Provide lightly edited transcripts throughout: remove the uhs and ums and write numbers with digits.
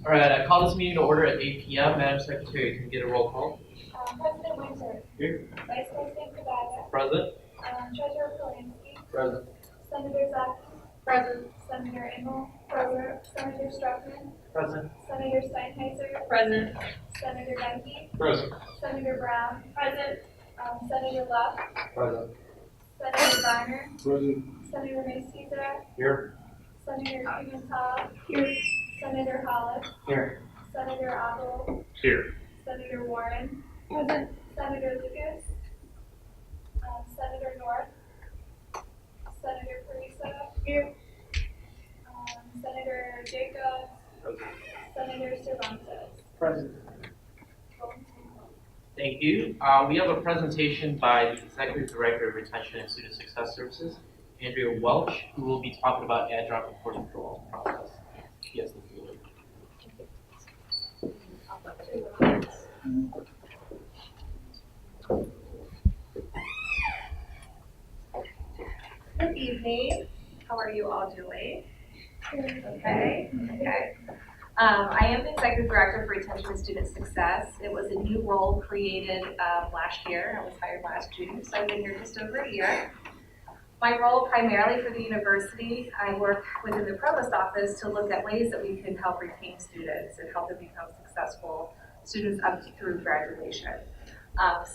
All right, I call this meeting to order at 8 p.m. Madam Secretary, can we get a roll call? President Winter. Here. Vice President Kavada. Present. Treasurer Polanski. Present. Senator Zaki. Present. Senator Engel. Present. Senator Struckman. Present. Senator Steinheiser. Present. Senator Benke. Present. Senator Brown. Present. Senator Luff. Present. Senator Garner. Present. Senator Mestiza. Here. Senator Pimentel. Here. Senator Hollis. Here. Senator Abel. Here. Senator Warren. Present. Senator Lucas. Senator North. Senator Parisa. Here. Senator Jacobs. Present. Senator Cervantes. Present. Thank you. We have a presentation by the Executive Director of Retention and Student Success Services, Andrea Welch, who will be talking about add-drop reporting for all process. Yes, the floor. Good evening. How are you all doing? Okay. I am the Executive Director for Retention and Student Success. It was a new role created last year. I was hired last June, so I've been here just over a year. My role primarily for the university, I work within the provost office to look at ways that we can help retain students and help them become successful students up through graduation.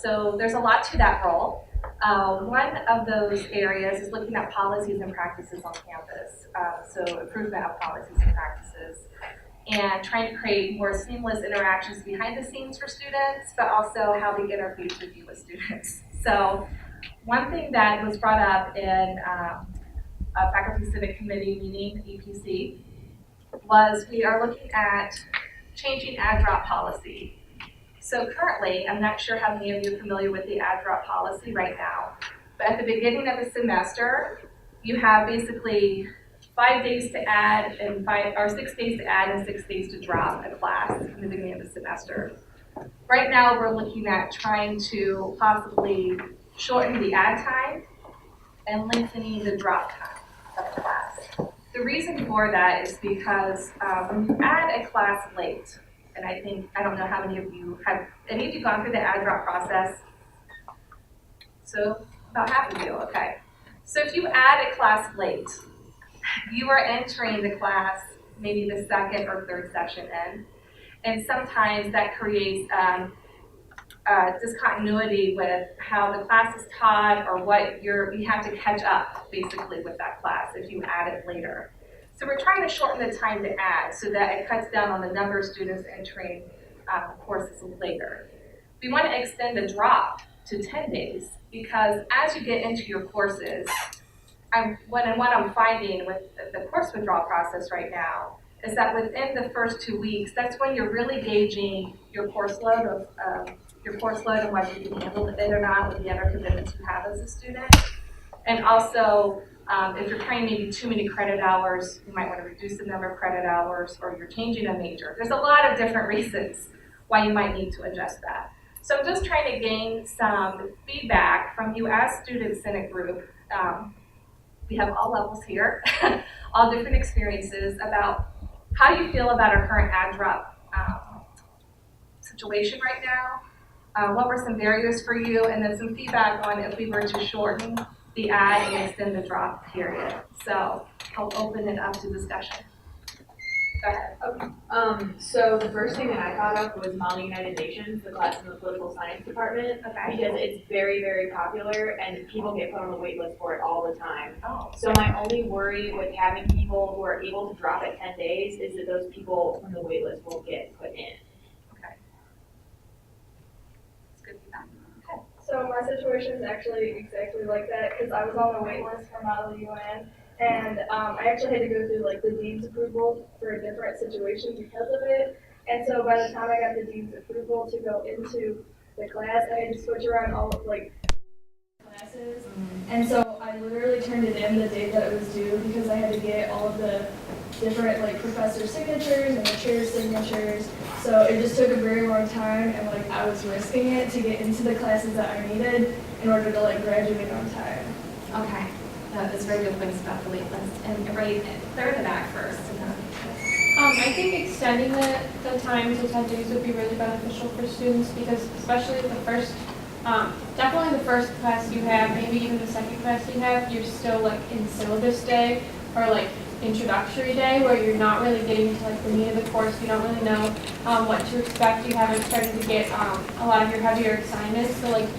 So there's a lot to that role. One of those areas is looking at policies and practices on campus, so improvement of policies and practices, and trying to create more seamless interactions behind the scenes for students, but also how they interface with you as students. So one thing that was brought up in a Faculty Senate Committee meeting, EPC, was we are looking at changing add-drop policy. So currently, I'm not sure how many of you are familiar with the add-drop policy right now, but at the beginning of the semester, you have basically 5 days to add and 6 days to add and 6 days to drop a class in the beginning of the semester. Right now, we're looking at trying to possibly shorten the add time and lengthening the drop time of the class. The reason for that is because when you add a class late, and I don't know how many of you have, any of you gone through the add drop process? So about half of you, okay. So if you add a class late, you are entering the class maybe the second or third session in, and sometimes that creates discontinuity with how the class is taught or what you have to catch up basically with that class if you add it later. So we're trying to shorten the time to add so that it cuts down on the number of students entering courses later. We want to extend the drop to 10 days because as you get into your courses, what I'm finding with the course withdrawal process right now is that within the first 2 weeks, that's when you're really gauging your course load and whether you can handle it or not with the other commitments you have as a student. And also, if you're trying maybe too many credit hours, you might want to reduce the number of credit hours, or you're changing a major. There's a lot of different reasons why you might need to adjust that. So I'm just trying to gain some feedback from you as Student Senate group. We have all levels here, all different experiences about how you feel about our current add-drop situation right now. What were some barriers for you, and then some feedback on if we were to shorten the add and extend the drop period. So I'll open it up to discussion. Go ahead. Okay. So the first thing that I thought of was Model United Nations, the class in the political science department, Okay. because it's very, very popular and people get put on the wait list for it all the time. Oh. So my only worry with having people who are able to drop at 10 days is that those people from the wait list will get put in. Okay. That's good feedback. Okay. So my situation is actually exactly like that because I was on the wait list for Model UN, and I actually had to go through like the dean's approval for a different situation because of it. And so by the time I got the dean's approval to go into the class, I had to switch around all of like classes. And so I literally turned it in the day that it was due because I had to get all of the different like professor signatures and the chair signatures. So it just took a very long time, and like I was risking it to get into the classes that I needed in order to like graduate on time. Okay. That's very good points about the wait list. And right, clear the back first. And then I think extending the time to 10 days would be really beneficial for students because especially the first, definitely the first class you have, maybe even the second class you have, you're still like in syllabus day or like introductory day where you're not really getting into like the meat of the course. You don't really know what to expect. You haven't started to get a lot of your heavier assignments. So like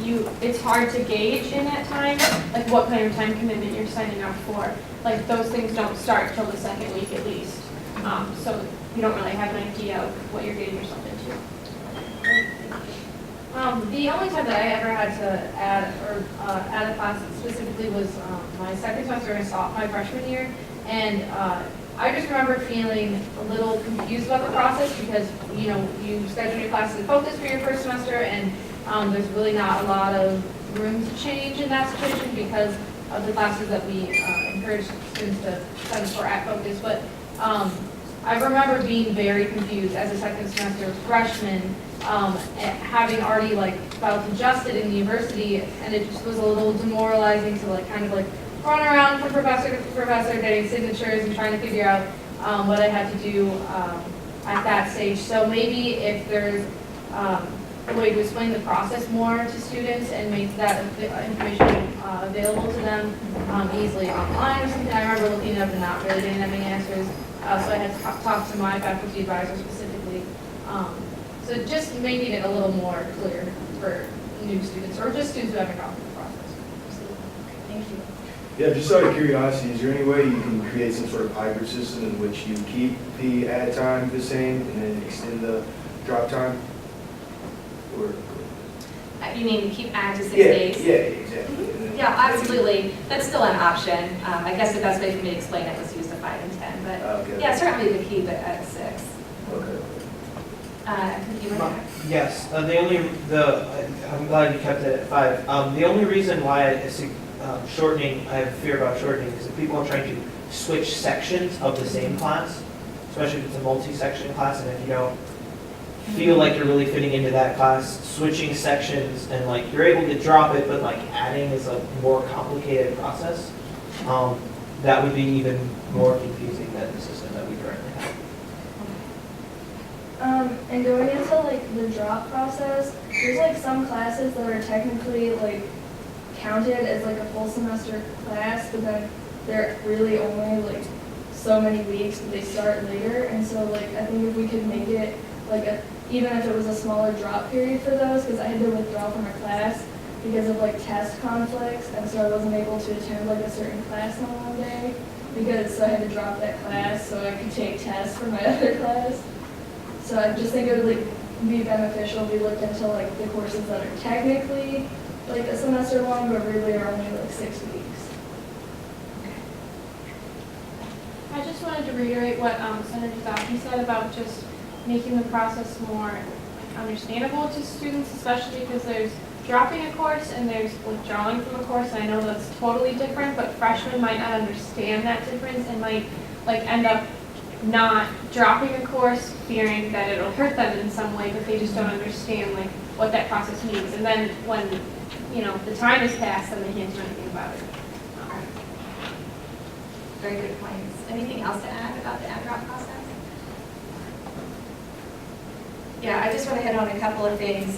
it's hard to gauge in that time, like what kind of time commitment you're signing up for. Like those things don't start till the second week at least. So you don't really have an idea of what you're getting yourself into. The only time that I ever had to add a class specifically was my second semester in my freshman year, and I just remember feeling a little confused about the process because you schedule your classes in focus for your first semester, and there's really not a lot of room to change in that situation because of the classes that we encourage students to sign up for at focus. But I remember being very confused as a second semester freshman, having already felt adjusted in university, and it just was a little demoralizing to kind of run around from professor to professor getting signatures and trying to figure out what I had to do at that stage. So maybe if there's a way to explain the process more to students and make that information available to them easily online or something. I remember looking it up and not really getting that many answers. So I had to talk to my faculty advisor specifically. So just making it a little more clear for new students or just students who haven't gone through the process. Thank you. Yeah, just out of curiosity, is there any way you can create some sort of hybrid system in which you keep the add time the same and then extend the drop time? Or You mean keep add to 6 yeah, days? yeah, exactly. Yeah, absolutely. That's still an option. I guess the best way for me to explain it was to use the 5 and 10, but Okay. yeah, certainly we could keep it at 6. Okay. You were Yes, I'm glad you kept it at 5. The only reason why I have fear about shortening is if people are trying to switch sections of the same class, especially if it's a multi-section class, and if you don't feel like you're really fitting into that class, switching sections and you're able to drop it, but adding is a more complicated process. That would be even more confusing than the system that we currently have. And going into the drop process, there's some classes that are technically counted as a full semester class, but then they're really only so many weeks, but they start later. And so I think if we could make it even if it was a smaller drop period for those, because I had to withdraw from a class because of test conflicts, and so I wasn't able to attend a certain class on one day because I had to drop that class so I could take tests for my other class. So I just think it would be beneficial if we looked into the courses that are technically a semester long, but really are only 6 weeks. I just wanted to reiterate what Senator Zaki said about just making the process more understandable to students, especially because there's dropping a course and there's withdrawing from a course. And I know that's totally different, but freshmen might not understand that difference and might end up not dropping a course, fearing that it'll hurt them in some way, but they just don't understand what that process means. And then when the time has passed, then they can't do anything about it. Very good points. Anything else to add about the add drop process? Yeah, I just want to hit on a couple of things.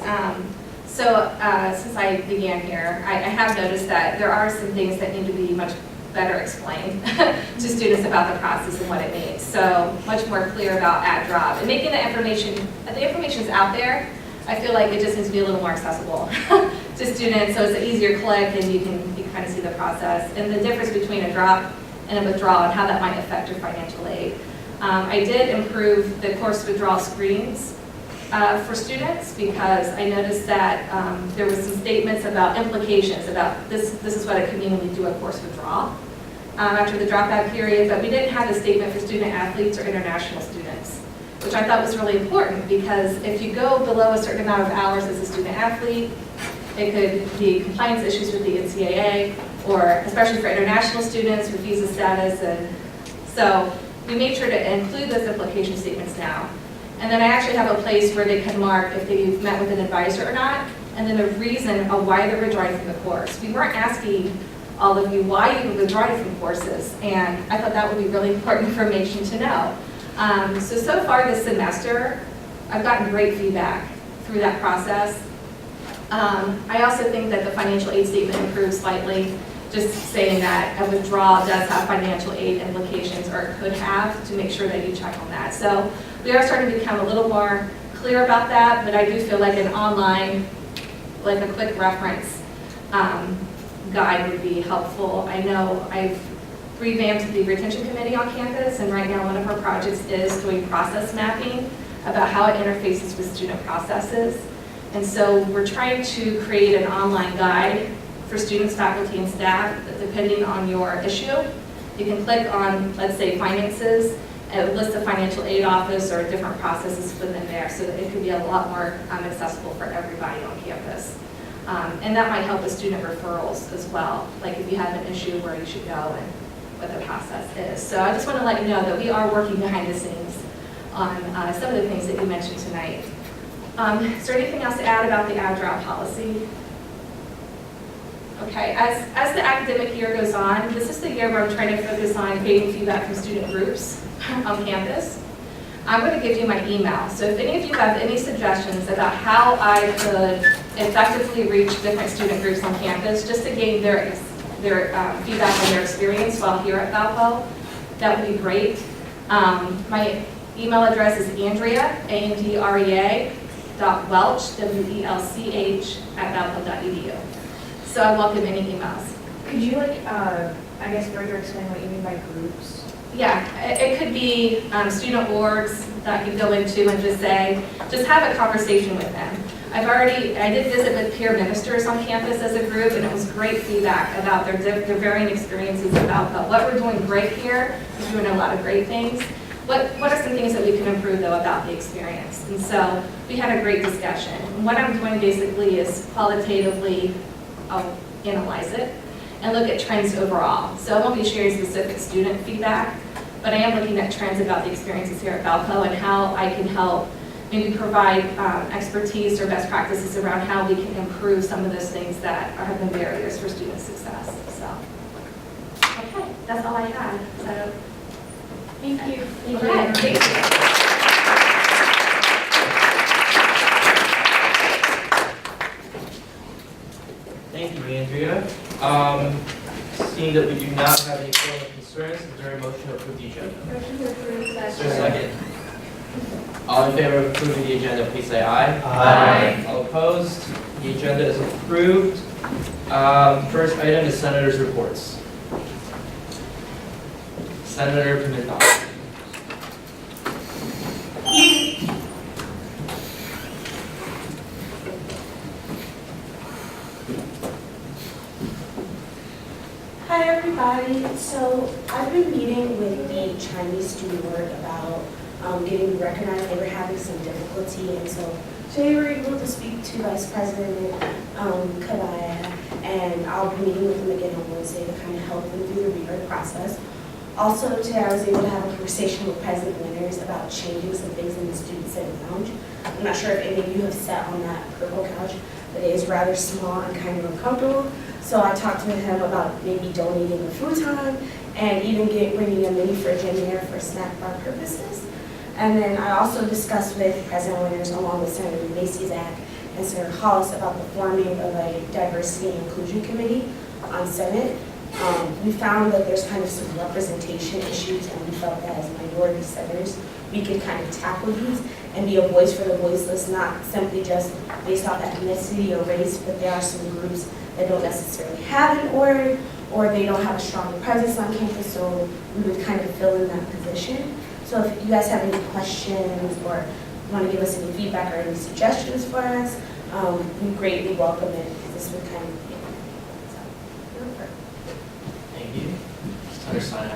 Since I began here, I have noticed that there are some things that need to be much better explained to students about the process and what it means. So much more clear about add drop and making the information's out there. I feel like it just needs to be a little more accessible to students, so it's an easier click and you can kind of see the process and the difference between a drop and a withdrawal and how that might affect your financial aid. I did improve the course withdrawal screens for students because I noticed that there was some statements about implications about this is what it could mean when we do a course withdrawal after the dropout period, but we didn't have a statement for student athletes or international students, which I thought was really important because if you go below a certain amount of hours as a student athlete, it could be compliance issues with the NCAA, or especially for international students with visa status, and so we made sure to include those implication statements now. And then I actually have a place where they can mark if they've met with an advisor or not, and then a reason of why they're withdrawing from the course. We weren't asking all of you why you were withdrawing from courses, and I thought that would be really important information to know. So far this semester, I've gotten great feedback through that process. I also think that the financial aid statement improved slightly, just saying that a withdrawal does have financial aid implications, or it could have, to make sure that you check on that. So we are starting to become a little more clear about that, but I do feel like an online, like a quick reference guide would be helpful. I know I've revamped the retention committee on campus, and right now one of our projects is doing process mapping about how it interfaces with student processes. And so we're trying to create an online guide for students, faculty, and staff, that depending on your issue, you can click on, let's say, finances, and list the financial aid office or different processes within there, so that it could be a lot more accessible for everybody on campus. And that might help with student referrals as well, like if you have an issue where you should go and what the process is. So I just want to let you know that we are working behind the scenes on some of the things that you mentioned tonight. Is there anything else to add about the ADRA policy? Okay, as the academic year goes on, this is the year where I'm trying to focus on getting feedback from student groups on campus. I'm going to give you my email. So if any of you have any suggestions about how I could effectively reach different student groups on campus, just to gain their feedback on their experience while here at Valpo, that would be great. My email address is Andrea, ANDREA, .welch, WELCH, @valpo.edu. So I welcome any emails. Could you I guess further explain what you mean by groups? Yeah, it could be student orgs that I could go into and just have a conversation with them. I did visit with peer ministers on campus as a group, and it was great feedback about their varying experiences about what we're doing great here, because we're doing a lot of great things. What are some things that we can improve, though, about the experience? And so we had a great discussion. And what I'm doing basically is qualitatively, I'll analyze it and look at trends overall. So I won't be sharing specific student feedback, but I am looking at trends about the experiences here at Valpo and how I can help maybe provide expertise or best practices around how we can improve some of those things that have been barriers for student success. So, okay, that's all I had. So, Thank you. okay, thank you. Thank you, Andrea. Seeing that we do not have any further concerns, is there a motion to approve the agenda? Motion to approve. Is there a second? All in favor of approving the agenda, please say aye. Aye. All opposed? The agenda is approved. First item is Senator's reports. Senator Pimentel. Hi everybody. So I've been meeting with the Chinese student board about getting recognized. They were having some difficulty, and so today we were able to speak to Vice President Kabaya, and I'll be meeting with them again on Wednesday to kind of help them through the rewrite process. Also today I was able to have a conversation with President Winters about changing some things in the Student Senate lounge. I'm not sure if any of you have sat on that purple couch, but it is rather small and kind of uncomfortable. So I talked to him about maybe donating a futon and even bringing a mini fridge in there for snack bar purposes. And then I also discussed with President Winters along with Senator Macy's-Ack and Senator Hollis about the forming of a diversity and inclusion committee on Senate. We found that there's kind of some representation issues, and we felt that as minority senators, we could kind of tackle these and be a voice for the voiceless, not simply just based off ethnicity or race, but there are some groups that don't necessarily have an org, or they don't have a strong presence on campus, so we would kind of fill in that position. So if you guys have any questions or want to give us any feedback or any suggestions for us, we greatly welcome it. This would kind of be so. Thank you. Senator Stein.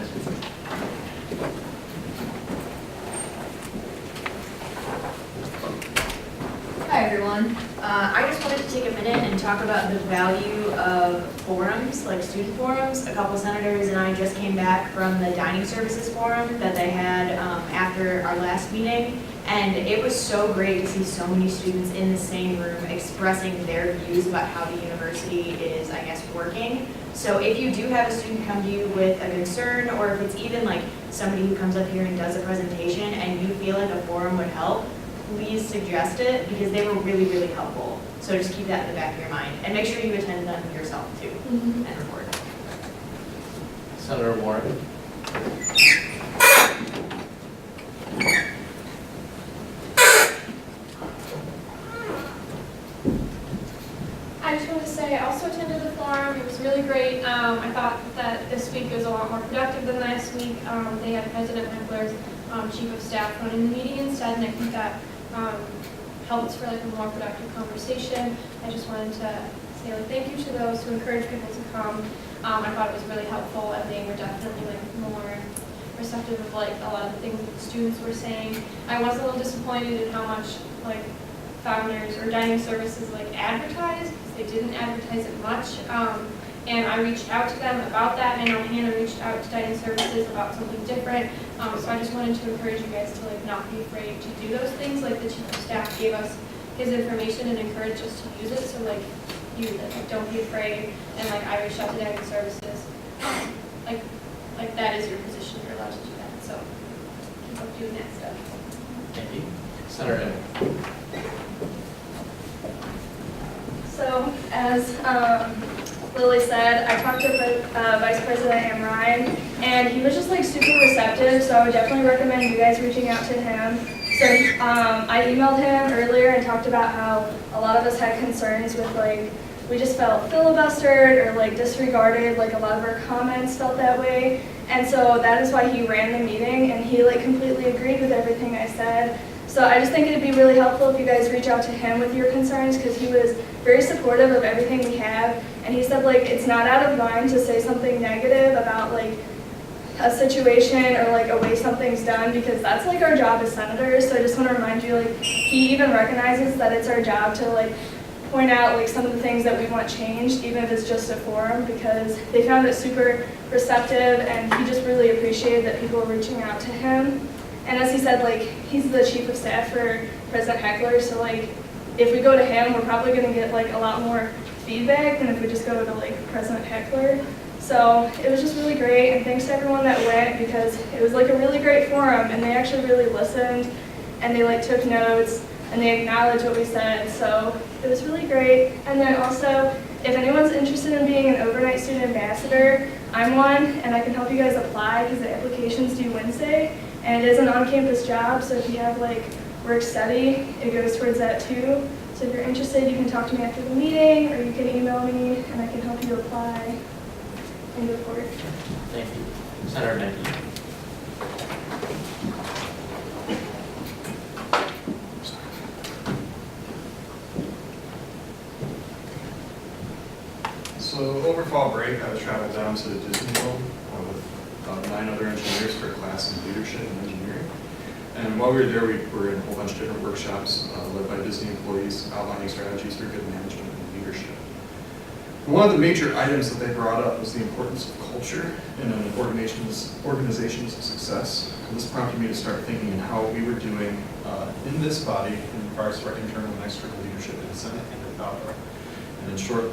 Hi everyone. I just wanted to take a minute and talk about the value of forums, like student forums. A couple senators and I just came back from the dining services forum that they had after our last meeting. And it was so great to see so many students in the same room expressing their views about how the university is, I guess, working. So if you do have a student come to you with a concern, or if it's even like somebody who comes up here and does a presentation and you feel like a forum would help, please suggest it, because they were really, really helpful. So just keep that in the back of your mind, and make sure you attend them yourself too, and report. Senator Warren. I just wanted to say I also attended the forum. It was really great. I thought that this week was a lot more productive than last week. They had President Heckler's chief of staff running the meeting instead, and I think that helps for like a more productive conversation. I just wanted to say like thank you to those who encouraged people to come. I thought it was really helpful, and they were definitely like more receptive of like a lot of the things that the students were saying. I was a little disappointed in how much like Founders or dining services like advertised, because they didn't advertise it much. And I reached out to them about that. I know Hannah reached out to dining services about something different. So I just wanted to encourage you guys to like not be afraid to do those things. Like the chief of staff gave us his information and encouraged us to use it. So like use it. Like don't be afraid. And like I reached out to dining services. Like that is your position. You're allowed to do that. So keep up doing that stuff. Thank you. Senator Emmett. So, as Lily said, I talked to Vice President Ryan, and he was just like super receptive, so I would definitely recommend you guys reaching out to him. So I emailed him earlier and talked about how a lot of us had concerns with like, we just felt filibustered or like disregarded, like a lot of our comments felt that way. And so that is why he ran the meeting, and he like completely agreed with everything I said. So I just think it'd be really helpful if you guys reach out to him with your concerns, because he was very supportive of everything we have. And he said like it's not out of line to say something negative about like a situation or like a way something's done, because that's like our job as senators. So I just want to remind you, like he even recognizes that it's our job to like point out like some of the things that we want changed, even if it's just a forum, because they found it super receptive, and he just really appreciated that people were reaching out to him. And as he said, like, he's the chief of staff for President Heckler, so like, if we go to him, we're probably gonna get like a lot more feedback than if we just go to like President Heckler. So it was just really great, and thanks to everyone that went, because it was like a really great forum, and they actually really listened, and they like took notes, and they acknowledged what we said, so it was really great. And then also, if anyone's interested in being an overnight student ambassador, I'm one, and I can help you guys apply, because the application's due Wednesday. And it is an on-campus job, so if you have like work study, it goes towards that too. So if you're interested, you can talk to me after the meeting, or you can email me, and I can help you apply and go forward. Thank you. Senator Menke. So over fall break, I traveled down to Disney World with 9 other engineers for a class in leadership and engineering. And while we were there, we were in a whole bunch of different workshops led by Disney employees outlining strategies for good management and leadership. And one of the major items that they brought up was the importance of culture in an organization's success. And this prompted me to start thinking in how we were doing in this body in regards to our internal and external leadership in the Senate and in Valor. And in short,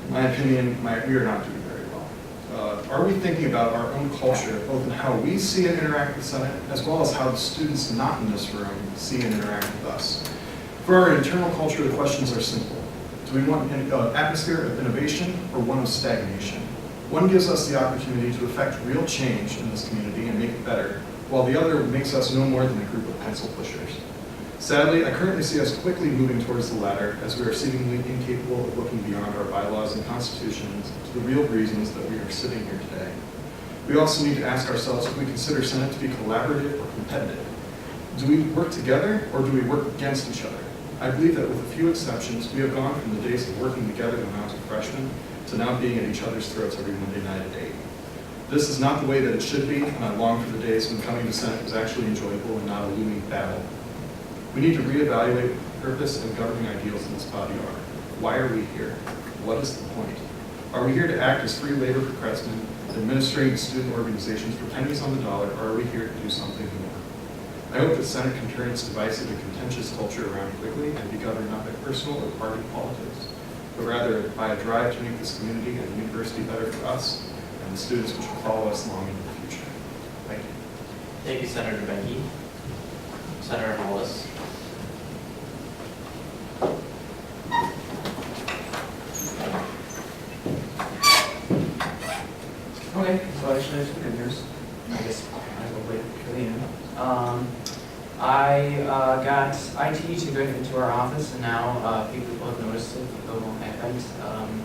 in my opinion, we are not doing very well. Are we thinking about our own culture, both in how we see and interact with Senate, as well as how the students not in this room see and interact with us? For our internal culture, the questions are simple. Do we want an atmosphere of innovation or one of stagnation? One gives us the opportunity to affect real change in this community and make it better, while the other makes us no more than a group of pencil pushers. Sadly, I currently see us quickly moving towards the latter, as we are seemingly incapable of looking beyond our bylaws and constitutions to the real reasons that we are sitting here today. We also need to ask ourselves if we consider Senate to be collaborative or competitive. Do we work together or do we work against each other? I believe that with a few exceptions, we have gone from the days of working together when I was a freshman to now being at each other's throats every Monday night at 8. This is not the way that it should be, and I long for the days when coming to Senate was actually enjoyable and not a looming battle. We need to reevaluate purpose, and governing ideals in this body are. Why are we here? What is the point? Are we here to act as free labor for craftsmen, administering student organizations for pennies on the dollar, or are we here to do something more? I hope the Senate can turn its divisive and contentious culture around quickly and be governed not by personal or party politics, but rather by a drive to make this community and the university better for us and the students which will follow us long into the future. Thank you. Thank you, Senator Benke. Senator Hollis. Okay, so actually there's some good news. I guess I will wait for the end. I got IT to go into our office, and now people have noticed it, it won't happen.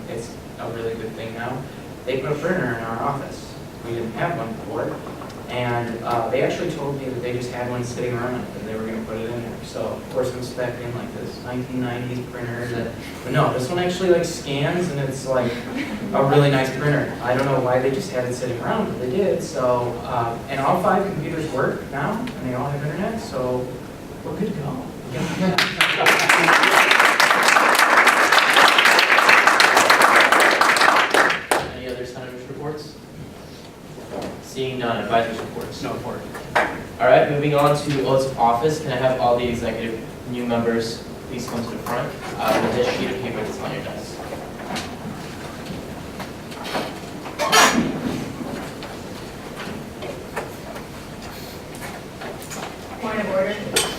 It's a really good thing now. They put a printer in our office. We didn't have one before. And they actually told me that they just had one sitting around and they were going to put it in there. So, of course, I'm expecting like this 1990s printer. But no, this one actually like scans, and it's like a really nice printer. I don't know why they just had it sitting around, but they did. So, and all 5 computers work now, and they all have internet, so we're good to go. Any other senators' reports? Seeing none, advisors' reports. No report. All right, moving on to oaths of office. Can I have all the executive new members please come to the front with this sheet of paper that's on your desk? Point of order.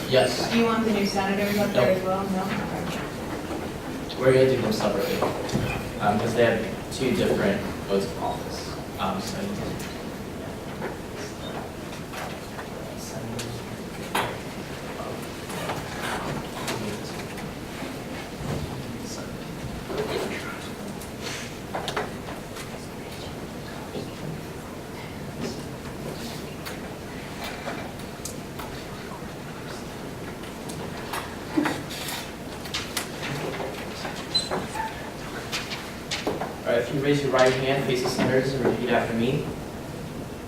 Yes, Do you want the new senators up there as well? No? we're going to do them separately because they have 2 different oaths of office. So you can- All right, if you raise your right hand, face the senators, and repeat after me.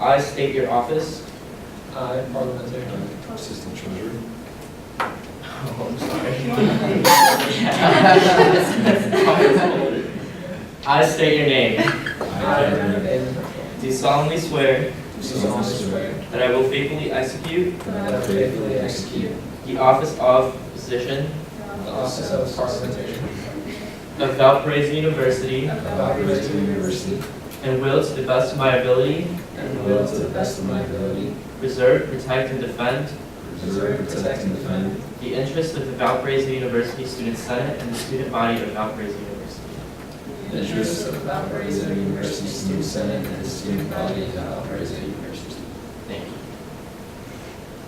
I state your office. I, Parliamentary Assistant Treasurer. Oh, I'm sorry. I state your name. Do solemnly swear that I will faithfully execute the office of position the office of Parliamentary of Valparaiso University University and will, to the best of my ability, and will, to the best of my ability, preserve, protect, and defend preserve, protect, and defend the interests of the Valparaiso University Student Senate and the student body of Valparaiso University. the interests of the Valparaiso University Student Senate and the student body of Valparaiso University. Thank you.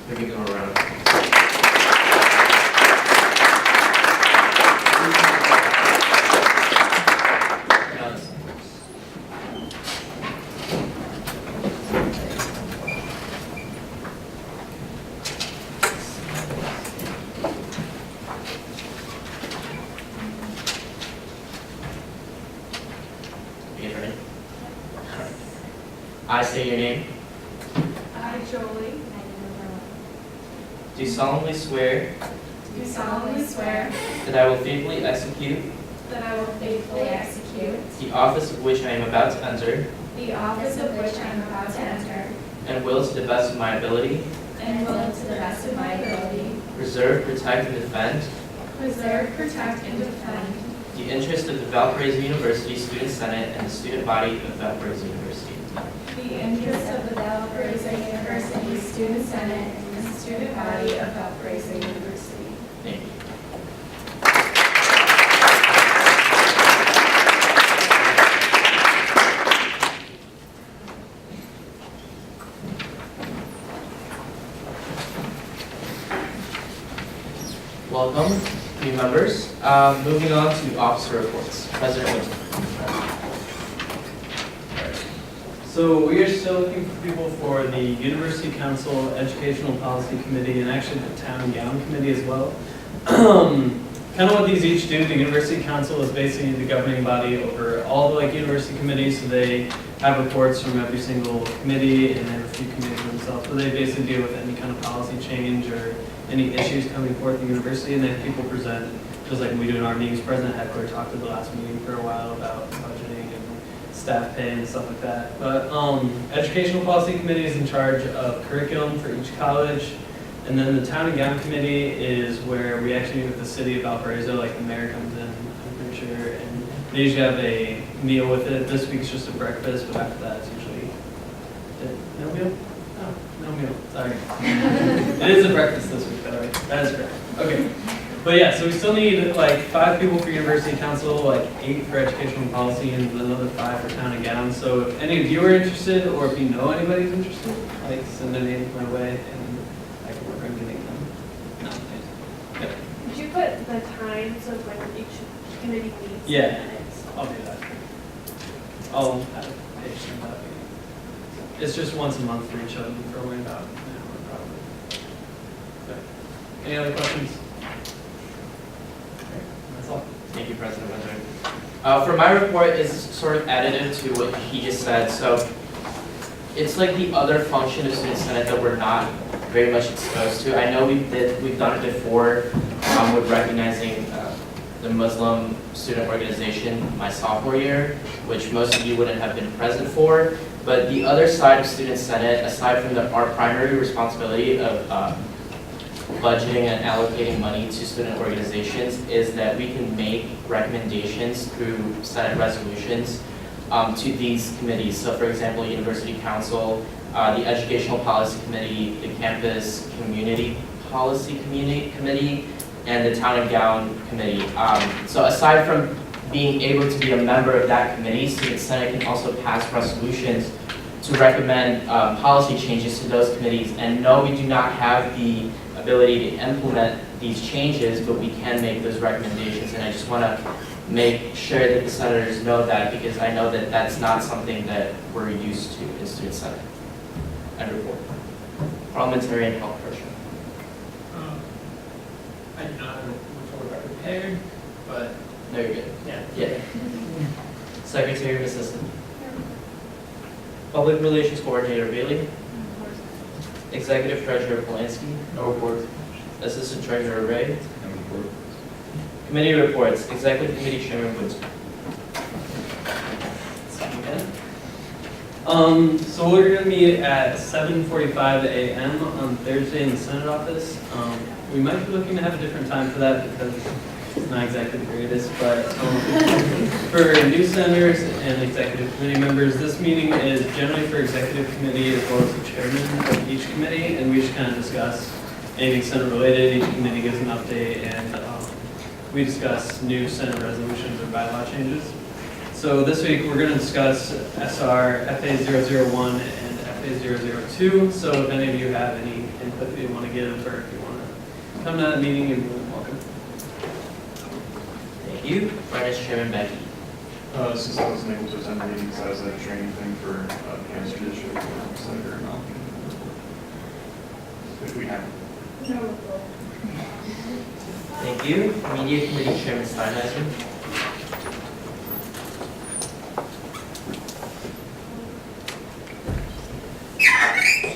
We're giving them a round of applause. Now the senators. You get ready? All right. I say your name. I, Jolie, Do solemnly swear do solemnly swear that I will faithfully execute that I will faithfully execute the office of which I am about to enter the office of which I am about to enter, and will, to the best of my ability, and will, to the best of my ability, preserve, protect, and defend preserve, protect, and defend the interests of the Valparaiso University Student Senate and the student body of Valparaiso University. the interests of the Valparaiso University Student Senate and the student body of Valparaiso University. Thank you. Welcome, new members. Moving on to officer reports. President Winter. So we are still looking for people for the University Council, Educational Policy Committee, and actually the Town and Gown Committee as well. Kind of what these each do, the University Council is basically the governing body over all the university committees, so they have reports from every single committee, and they have a few committees themselves, but they basically deal with any kind of policy change or any issues coming forth in the university, and then people present, just like we do in our meetings. President Heckler talked at the last meeting for a while about budgeting and staff pay and stuff like that. But Educational Policy Committee is in charge of curriculum for each college. And then the Town and Gown Committee is where we actually meet with the city of Valparaiso, like the mayor comes in, I'm pretty sure, and they usually have a meal with it. This week's just a breakfast, but after that it's usually, no meal? Oh, no meal, sorry. It is a breakfast this week, all right, that is correct. Okay, but yeah, so we still need like 5 people for University Council, like 8 for Educational Policy, and another 5 for Town and Gown. So if any of you are interested, or if you know anybody who's interested, like send a name my way, and I can work on getting them nominated. Yep. Did you put the times of when each committee meets? Yeah, I'll do that. I'll have a page in that. It's just once a month for each of them, for only about an hour probably. Okay. Any other questions? Okay, that's all. Thank you, President Winter. For my report is sort of additive to what he just said. So it's like the other function of Student Senate that we're not very much exposed to. I know we've done it before with recognizing the Muslim student organization my sophomore year, which most of you wouldn't have been present for. But the other side of Student Senate, aside from our primary responsibility of budgeting and allocating money to student organizations, is that we can make recommendations through Senate resolutions to these committees. So for example, University Council, the Educational Policy Committee, the Campus Community Policy Committee, and the Town and Gown Committee. So aside from being able to be a member of that committee, Student Senate can also pass resolutions to recommend policy changes to those committees. And no, we do not have the ability to implement these changes, but we can make those recommendations. And I just want to make sure that the senators know that, because I know that that's not something that we're used to in Student Senate. End report. Parliamentary and health pressure. I do not have a report prepared, but No, you're good. yeah. Secretary Assistant. Public Relations Coordinator Bailey. Executive Treasurer Polanski. No report. Assistant Treasurer Ray. No report. Committee reports. Executive Committee Chairman Woods. So we're going to meet at 7:45 a.m. on Thursday in the Senate office. We might be looking to have a different time for that because it's not exactly the greatest, but for new senators and executive committee members, this meeting is generally for executive committee as well as the chairman of each committee, and we just kind of discuss anything Senate related. Each committee gives an update, and we discuss new Senate resolutions or bylaw changes. So this week we're going to discuss SR FA001 and FA002. So if any of you have any input that you want to give, or if you want to come to that meeting, you're more than welcome. Thank you. Finance Chairman Becky. Since I wasn't able to attend the meetings, I was at a training thing for Kansas Judicial Senator Malcolm. If we have. Thank you. Media Committee Chairman Steinheiser.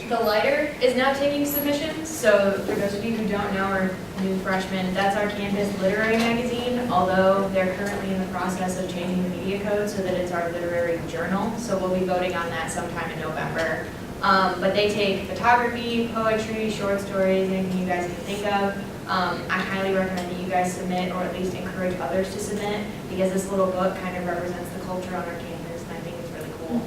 The lighter is now taking submissions, so for those of you who don't know or new freshmen, that's our campus literary magazine, although they're currently in the process of changing the media code so that it's our literary journal, so we'll be voting on that sometime in November. But they take photography, poetry, short stories, anything you guys can think of. I highly recommend that you guys submit, or at least encourage others to submit, because this little book kind of represents the culture on our campus, and I think it's really cool.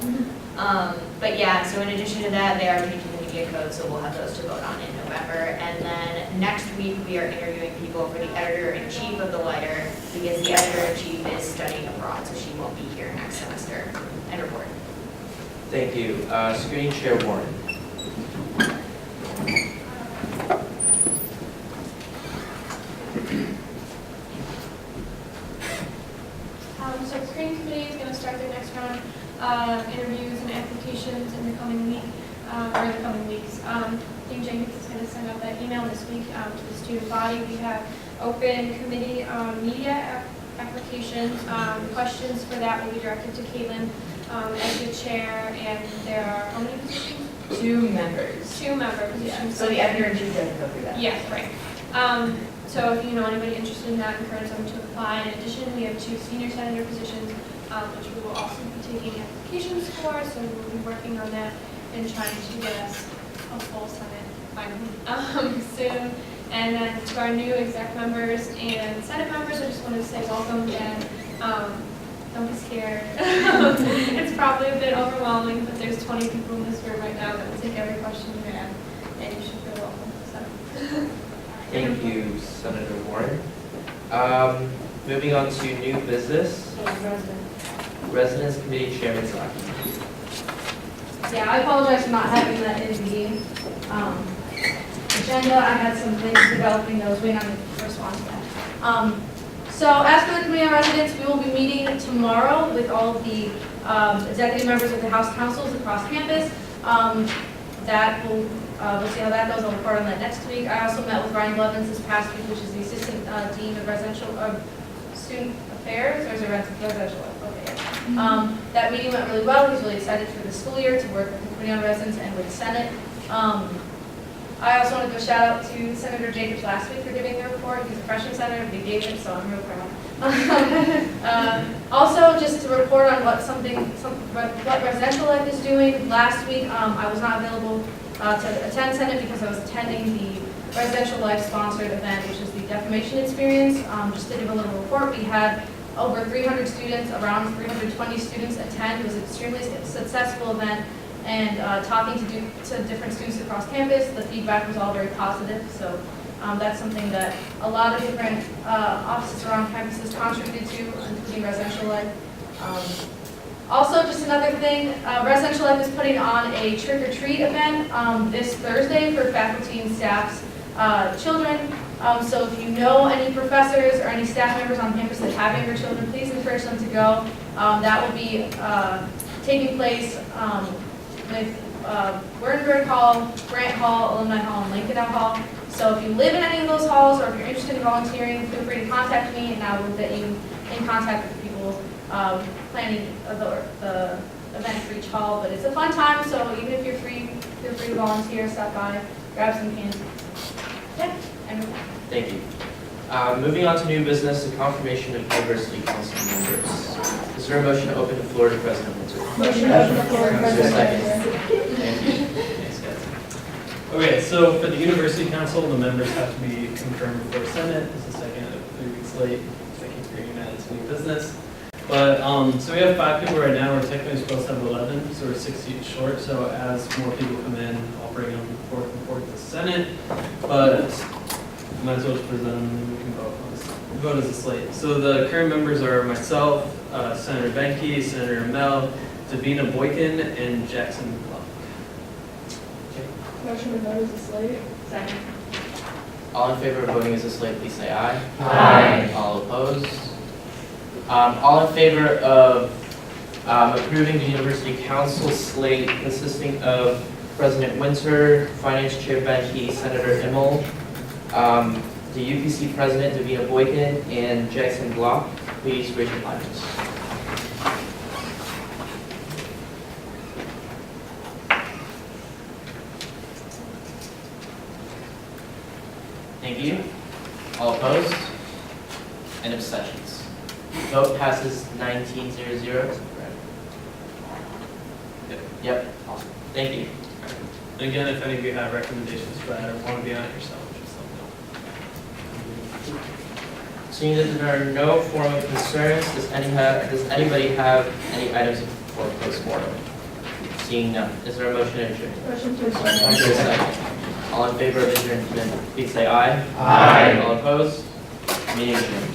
But yeah, so in addition to that, they are changing the media code, so we'll have those to vote on in November. And then next week, we are interviewing people for the editor-in-chief of the Lighter, because the editor-in-chief is studying abroad, so she won't be here next semester. End report. Thank you. Screening Chair Warren. So the screening committee is going to start their next round of interviews and applications in the coming week, or the coming weeks. Dean Jenkins is going to send out that email this week to the student body. We have open committee media applications. Questions for that will be directed to Caitlin as the chair, and there are how many positions? 2 members. 2 member Yeah, positions. so the editor in chief doesn't go through that. Yes, right. So if you know anybody interested in that, encourage them to apply. In addition, we have 2 senior senator positions, which we will also be taking applications for, so we'll be working on that and trying to get us a full Senate finally soon. And then to our new exec members and Senate members, I just want to say welcome and don't be scared. It's probably a bit overwhelming, but there's 20 people in this room right now that will take every question you have, and you should feel welcome. So. Thank you, Senator Warren. Moving on to new business. Residents Committee Chairman's document. Yeah, I apologize for not having that in the agenda. I had some things developing that I was waiting on the response to that. So as for the Committee on Residents, we will be meeting tomorrow with all of the executive members of the House Councils across campus. That will, we'll see how that goes. I'll report on that next week. I also met with Ryan Blevins this past week, which is the Assistant Dean of Residential Student Affairs, or is it residential? Okay. That meeting went really well. He's really excited for the school year to work with the Committee on Residents and with the Senate. I also want to give a shout out to Senator Jacobs last week for giving the report. He's a freshman senator, we gave it, so I'm real proud. Also, just to report on what residential life is doing. Last week, I was not available to attend Senate because I was attending the Residential Life sponsored event, which is the Defamation Experience. Just to give a little report, we had over 300 students, around 320 students attend. It was an extremely successful event. And talking to different students across campus, the feedback was all very positive. So that's something that a lot of different offices around campuses contributed to, including Residential Life. Also, just another thing, Residential Life is putting on a trick-or-treat event this Thursday for faculty and staff's children. So if you know any professors or any staff members on campus that have younger children, please encourage them to go. That will be taking place with Wernberg Hall, Grant Hall, Alumni Hall, and Lincoln Hall. So if you live in any of those halls, or if you're interested in volunteering, feel free to contact me, and I will get you in contact with the people planning the event for each hall. But it's a fun time, so even if you're free, feel free to volunteer, stop by, grab some candy. Yeah, and Thank you. Moving on to new business, the confirmation of diversity council members. Is there a motion to open the floor to President Winter? motion to open the floor. Is there a second? Thank you. Thanks, guys. Okay, so for the University Council, the members have to be confirmed before Senate. This is the second of 3 weeks late. Thank you for hearing that. It's new business. But, so we have 5 people right now. We're technically supposed to have 11, so we're 6 seats short. So as more people come in, I'll bring them forth and forth to the Senate. But might as well just present them and we can vote as a slate. So the current members are myself, Senator Benke, Senator Mel, Davina Boykin, and Jackson Bluck. Motion to vote as a slate. Second. All in favor of voting as a slate, please say aye. Aye. All opposed? All in favor of approving the University Council slate consisting of President Winter, Finance Chair Benke, Senator Immel, the UPC President Davina Boykin, and Jackson Block, please raise your hands. Thank you. All opposed? And abstentions. Vote passes 19-0. Yep. Awesome. Thank you. And again, if any of you have recommendations for that or want to be on it yourself, just let me know. Seeing that there are no formal concerns, does anybody have any items for postmortem? Seeing none, is there a motion to adjourn? Motion to Is there a second? All in favor of adjournment, please say aye. Aye. All opposed? Meeting adjourned.